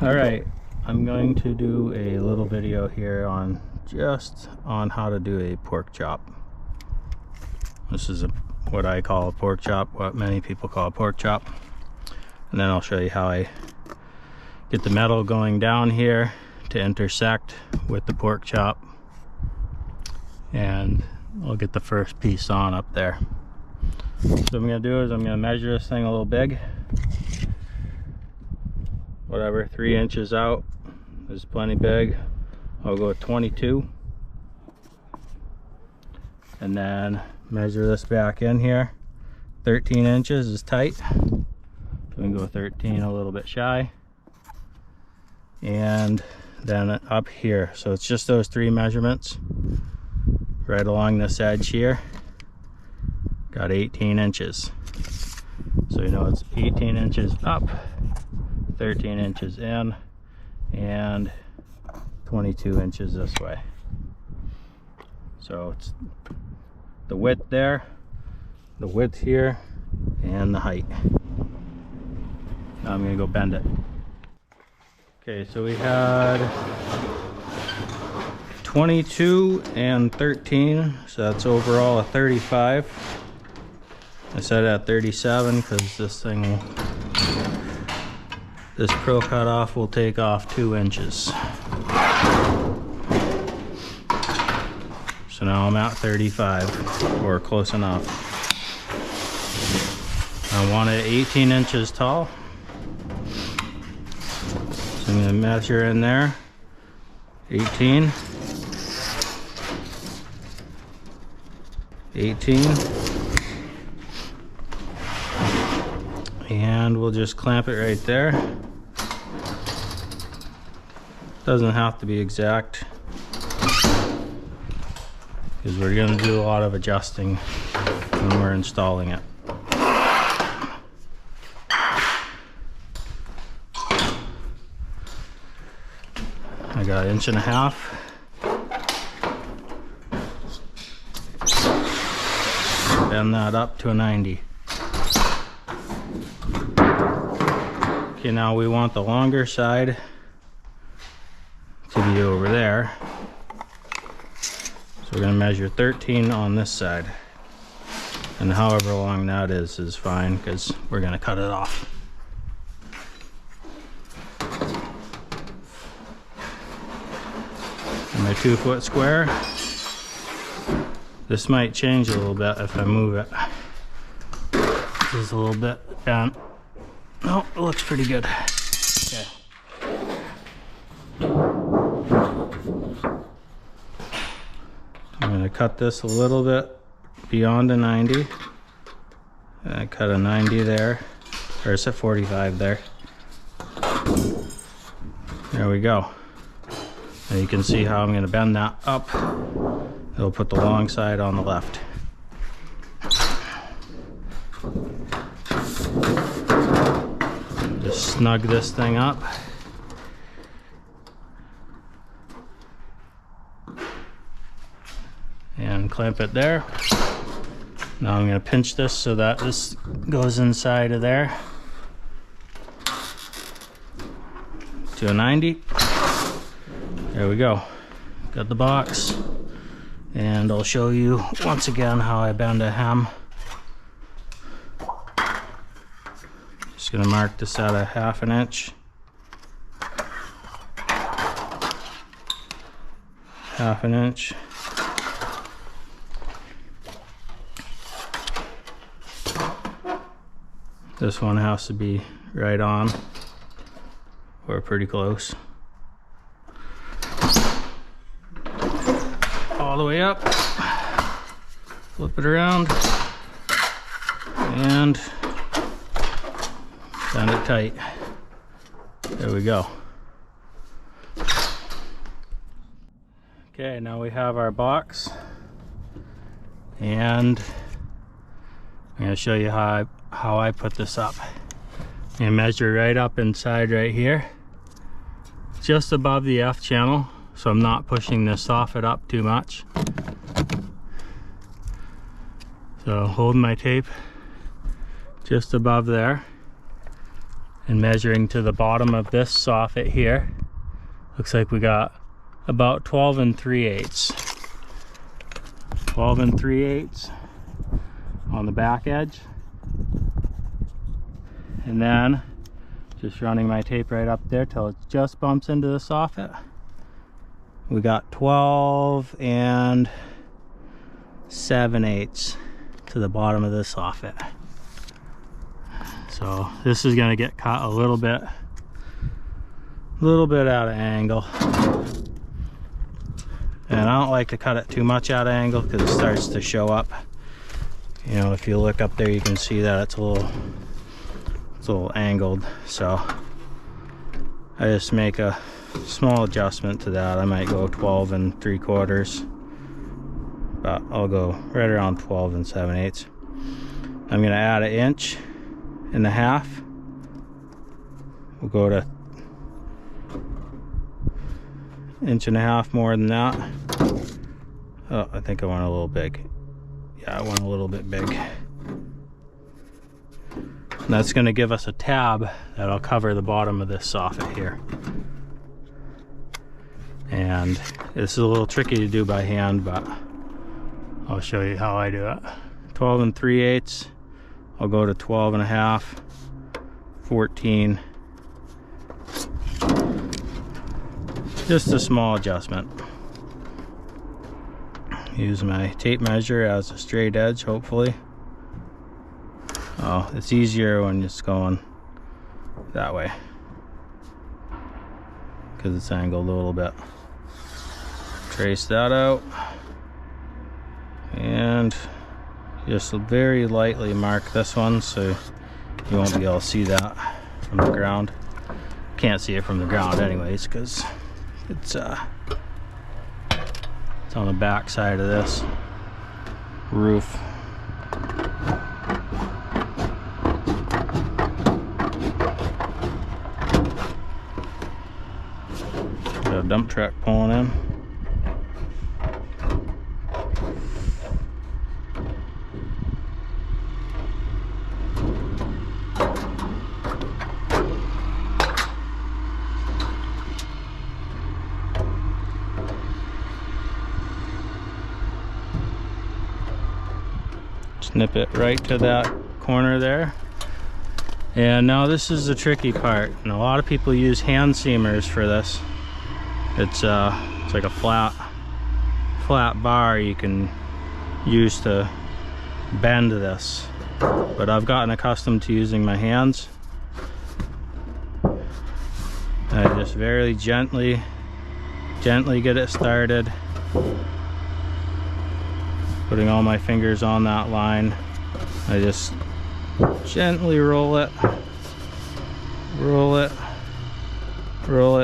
Alright, I'm going to do a little video here on how to do a pork chop. This is what I call a pork chop, what many people call a pork chop. And then I'll show you how I get the metal going down here to intersect with the pork chop. And I'll get the first piece on up there. So what I'm going to do is I'm going to measure this thing a little big. Whatever, 3 inches out is plenty big. I'll go with 22. And then measure this back in here. 13 inches is tight. So we can go 13, a little bit shy. And then up here. So it's just those 3 measurements. Right along this edge here. Got 18 inches. So you know it's 18 inches up. 13 inches in and 22 inches this way. So it's the width there, the width here, and the height. Now I'm gonna go bend it. Okay, so we had 22 and 13, so that's overall a 35. I set it at 37 because this pro cutoff will take off 2 inches. So now I'm at 35, or close enough. I want it 18 inches tall. So I'm going to measure in there. 18. 18. And we'll just clamp it right there. Doesn't have to be exact, because we're going to do a lot of adjusting when we're installing it. I got 1.5 inches. Bend that up to a 90. Okay, now we want the longer side to be over there. So we're going to measure 13 on this side. And however long that is fine, because we're going to cut it off. And my 2-foot square. This might change a little bit if I move it. This is a little bit bent. Oh, it looks pretty good. Okay. I'm going to cut this a little bit beyond a 90. And I cut a 90 there. Or it's a 45 there. There we go. And you can see how I'm going to bend that up. It'll put the long side on the left. Just snug this thing up. And clamp it there. Now I'm going to pinch this so that this goes inside of there to a 90. There we go. Got the box. And I'll show you once again how I bend a hem. Just going to mark this at a 1/2 inch. 1/2 inch. This one has to be right on, or pretty close. All the way up, flip it around, and bend it tight. There we go. Okay, now we have our box, and I'm going to show you how I put this up. You measure right up inside right here, just above the F channel, so I'm not pushing the soffit up too much. So hold my tape just above there, and measuring to the bottom of this soffit here, looks like we got about 12 3/8. 12 3/8 on the back edge. And then just running my tape right up there till it just bumps into the soffit. We got 12 7/8 to the bottom of the soffit. So this is gonna get cut a little bit out of angle. And I don't like to cut it too much out of angle because it starts to show up. You know, if you look up there, you can see that it's a little angled. So I just make a small adjustment to that. I might go 12 3/4, but I'll go right around 12 7/8. I'm gonna add 1.5 inches. We'll go to 1.5 inches more than that. Oh, I think I went a little big. Yeah, I went a little bit big. And that's going to give us a tab that'll cover the bottom of this soffit here. And this is a little tricky to do by hand, but I'll show you how I do it. 12 3/8. I'll go to 12 1/2, 14. Just a small adjustment. Use my tape measure as a straight edge, hopefully. Oh, it's easier when it's going that way because it's angled a little bit. Trace that out and just very lightly mark this one so you won't be able to see that from the ground. Can't see it from the ground anyways because it's on the back side of this roof. Got a dump truck pulling in. Snip it right to that corner there. And now this is the tricky part, and a lot of people use hand seamers for this. It's like a flat bar you can use to bend this, but I've gotten accustomed to using my hands. I just very gently get it started, putting all my fingers on that line. I just gently roll it,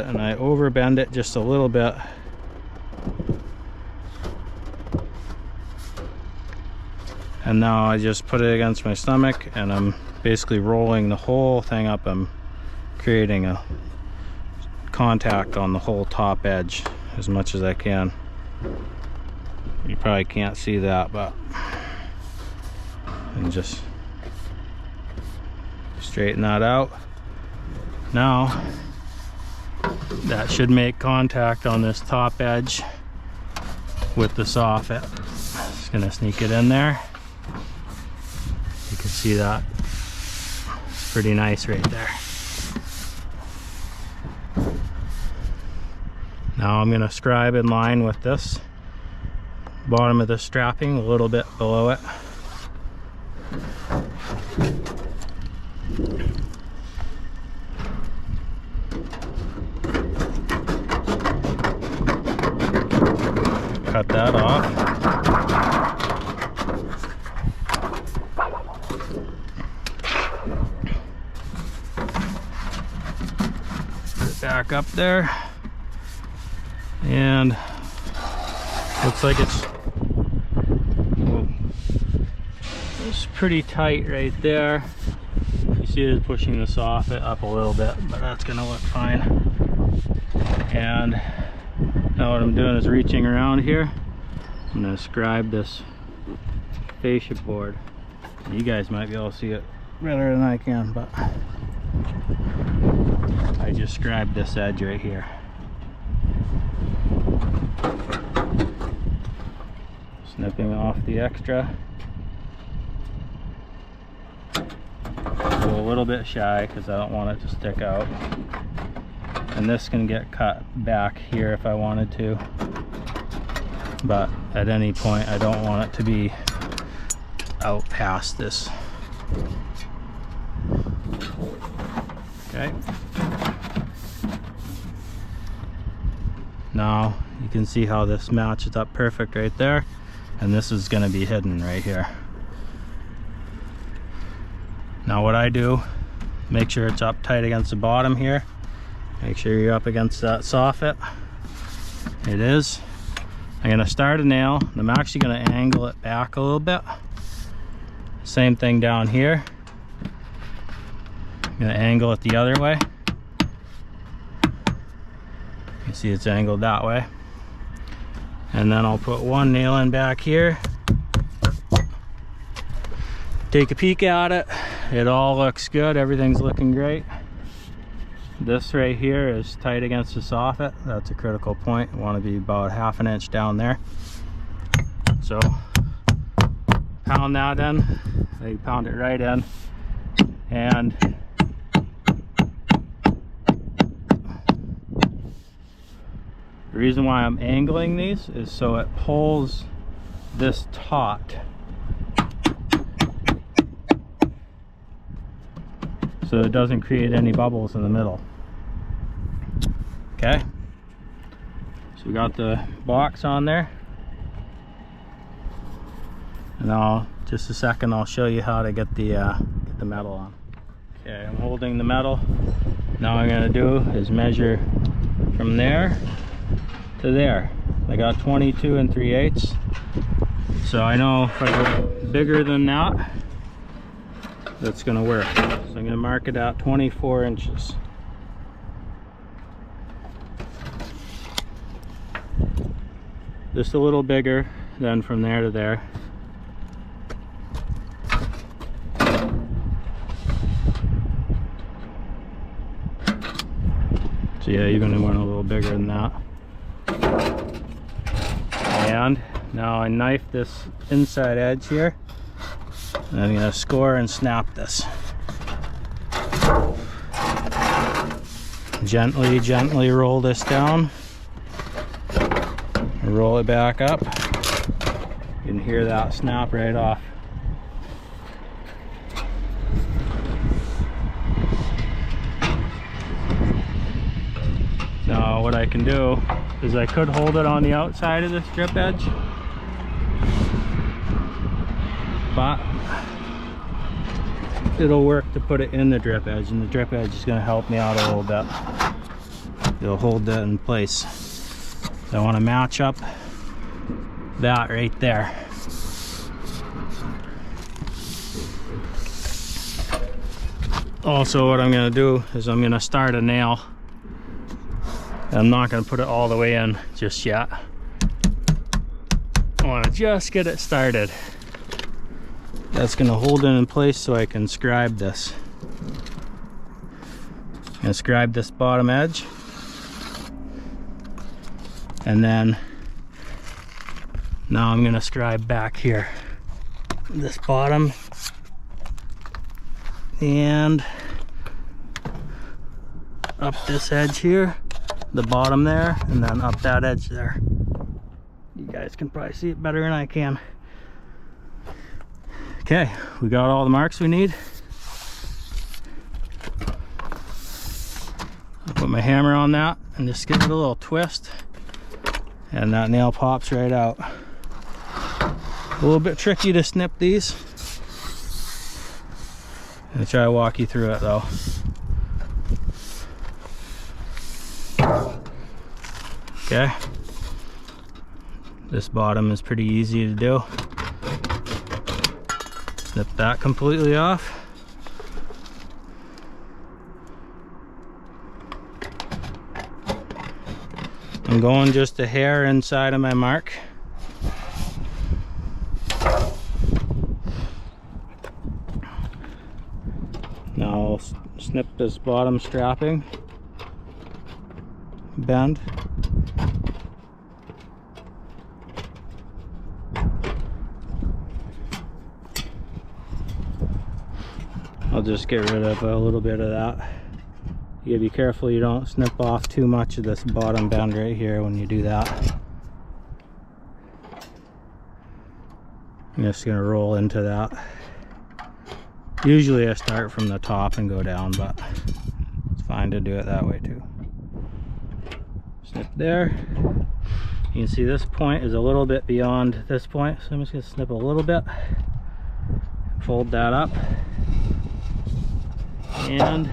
and I overbend it just a little bit. And now I just put it against my stomach and I'm basically rolling the whole thing up. I'm creating a contact on the whole top edge as much as I can. You probably can't see that, but and just straighten that out. Now that should make contact on this top edge with the soffit. Just gonna sneak it in there. You can see that. It's pretty nice right there. Now I'm gonna scribe in line with this bottom of the strapping, a little bit below it. Cut that off. Put it back up there. And looks like it's pretty tight right there. You see it pushing the soffit up a little bit, but that's gonna look fine. And now what I'm doing is reaching around here. I'm gonna scribe this fascia board. You guys might be able to see it better than I can, but I just scribed this edge right here. Snipping off the extra. Go a little bit shy because I don't want it to stick out. And this can get cut back here if I wanted to. But at any point I don't want it to be out past this. Okay. Now you can see how this matches up perfect right there, and this is going to be hidden right here. Now what I do, make sure it's up tight against the bottom here. Make sure you're up against that soffit. It is. I'm going to start a nail, and I'm actually going to angle it back a little bit. Same thing down here. I'm going to angle it the other way. You see it's angled that way. And then I'll put one nail in back here. Take a peek at it. It all looks good. Everything's looking great. This right here is tight against the soffit. That's a critical point. You want to be about 1/2 inch down there. So pound that in. I pound it right in. And the reason why I'm angling these is so it pulls this taut. So it doesn't create any bubbles in the middle. Okay, so we got the box on there. And just a second, I'll show you how to get the metal on. Okay, I'm holding the metal. Now what I'm gonna do is measure from there to there. I got 22 3/8. So I know if I go bigger than that, that's gonna work. So I'm gonna mark it at 24 inches. Just a little bigger than from there to there. So yeah, you're gonna want a little bigger than that. And now I knife this inside edge here. And I'm gonna score and snap this. Gently roll this down. Roll it back up. You can hear that snap right off. Now what I can do is I could hold it on the outside of this drip edge, but it'll work to put it in the drip edge, and the drip edge is going to help me out a little bit. It'll hold that in place. I want to match up that right there. Also, what I'm going to do is I'm going to start a nail. I'm not going to put it all the way in just yet. I want to just get it started. That's going to hold it in place so I can scribe this. I'm going to scribe this bottom edge. And then now I'm going to scribe back here. This bottom. And up this edge here. The bottom there, and then up that edge there. You guys can probably see it better than I can. Okay, we got all the marks we need. I'll put my hammer on that and just give it a little twist, and that nail pops right out. A little bit tricky to snip these. I'm gonna try to walk you through it though. Okay, this bottom is pretty easy to do. Snip that completely off. I'm going just a hair inside of my mark. Now I'll snip this bottom strapping bend. I'll just get rid of a little bit of that. You gotta be careful you don't snip off too much of this bottom bend right here when you do that. I'm just gonna roll into that. Usually I start from the top and go down, but it's fine to do it that way too. Snip there. You can see this point is a little bit beyond this point, so I'm just gonna snip a little bit, fold that up, and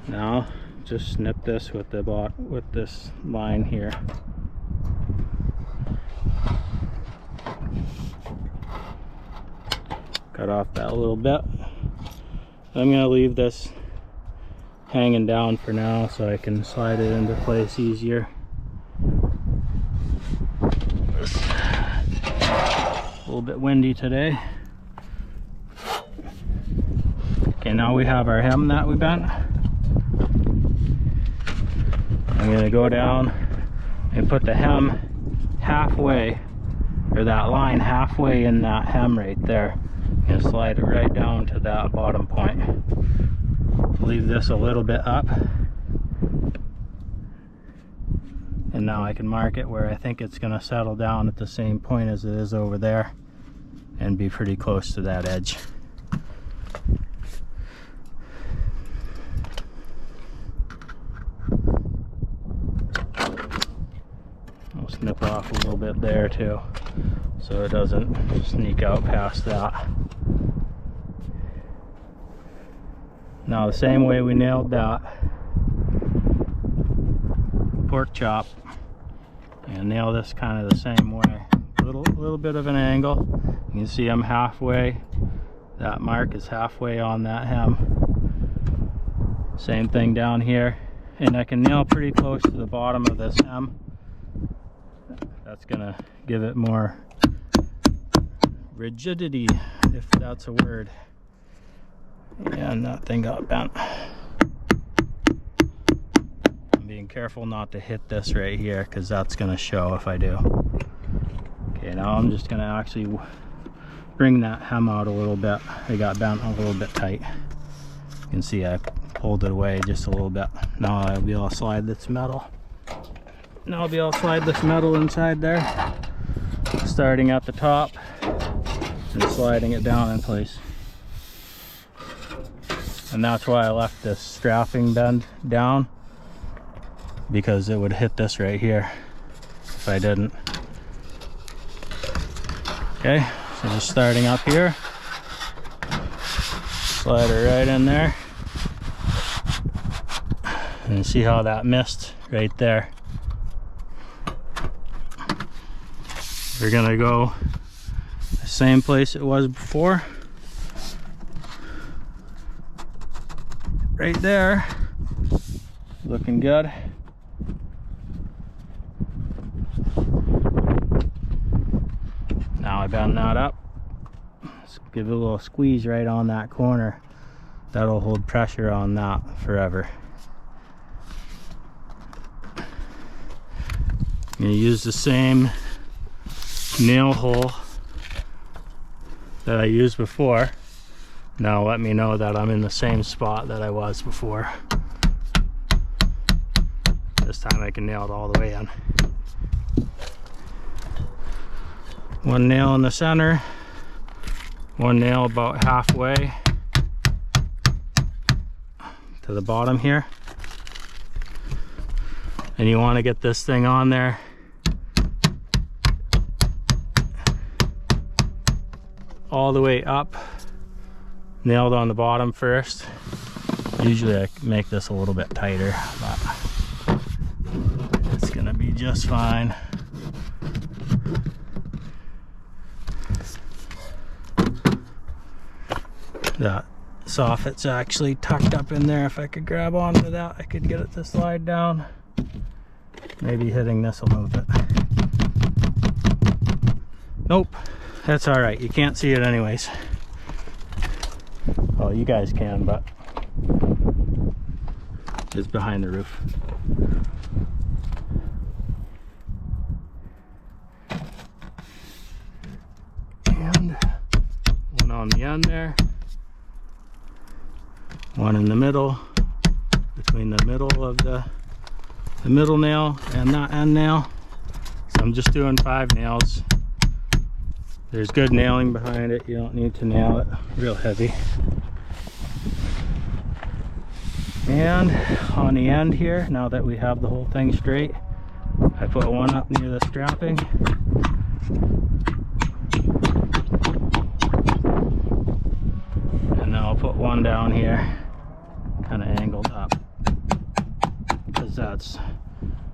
now just snip this with this line here. Cut off that a little bit. I'm gonna leave this hanging down for now so I can slide it into place easier. It's a little bit windy today. Okay, now we have our hem that we bent. I'm gonna go down and put the hem halfway, or that line halfway in that hem right there, and slide it right down to that bottom point. Leave this a little bit up, and now I can mark it where I think it's gonna settle down at the same point as it is over there and be pretty close to that edge. I'll snip off a little bit there too, so it doesn't sneak out past that. Now the same way we nailed that pork chop, and nail this kind of the same way. Little bit of an angle. You can see I'm halfway. That mark is halfway on that hem. Same thing down here, and I can nail pretty close to the bottom of this hem. That's gonna give it more rigidity, if that's a word. And that thing got bent. I'm being careful not to hit this right here because that's gonna show if I do. Okay, now I'm just gonna actually bring that hem out a little bit. It got bent a little bit tight. You can see I pulled it away just a little bit. Now I'll be able to slide this metal. Now I'll be able to slide this metal inside there, starting at the top and sliding it down in place. And that's why I left this strapping bend down, because it would hit this right here if I didn't. Okay, so just starting up here, slide it right in there, and see how that missed right there. We're gonna go the same place it was before. Right there, looking good. Now I bend that up. Let's give it a little squeeze right on that corner. That'll hold pressure on that forever. I'm gonna use the same nail hole that I used before. Now let me know that I'm in the same spot that I was before. This time I can nail it all the way in. One nail in the center, one nail about halfway to the bottom here. And you want to get this thing on there all the way up, nailed on the bottom first. Usually I make this a little bit tighter, but it's gonna be just fine. That soffit's actually tucked up in there. If I could grab onto that, I could get it to slide down. Maybe hitting this will move it. Nope, that's all right. You can't see it anyways. Well, you guys can, but is behind the roof. And one on the end there, one in the middle, between the middle of the middle nail and that end nail. So I'm just doing 5 nails. There's good nailing behind it. You don't need to nail it real heavy. And on the end here, now that we have the whole thing straight, I put one up near the strapping. And then I'll put one down here, kind of angled up, because that's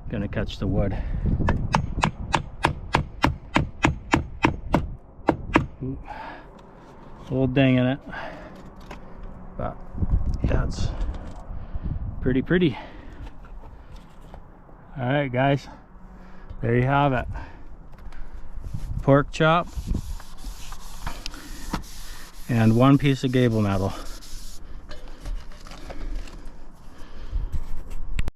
going to catch the wood. Ooh, a little ding in it, but that's pretty. All right, guys, there you have it. Pork chop and one piece of gable metal.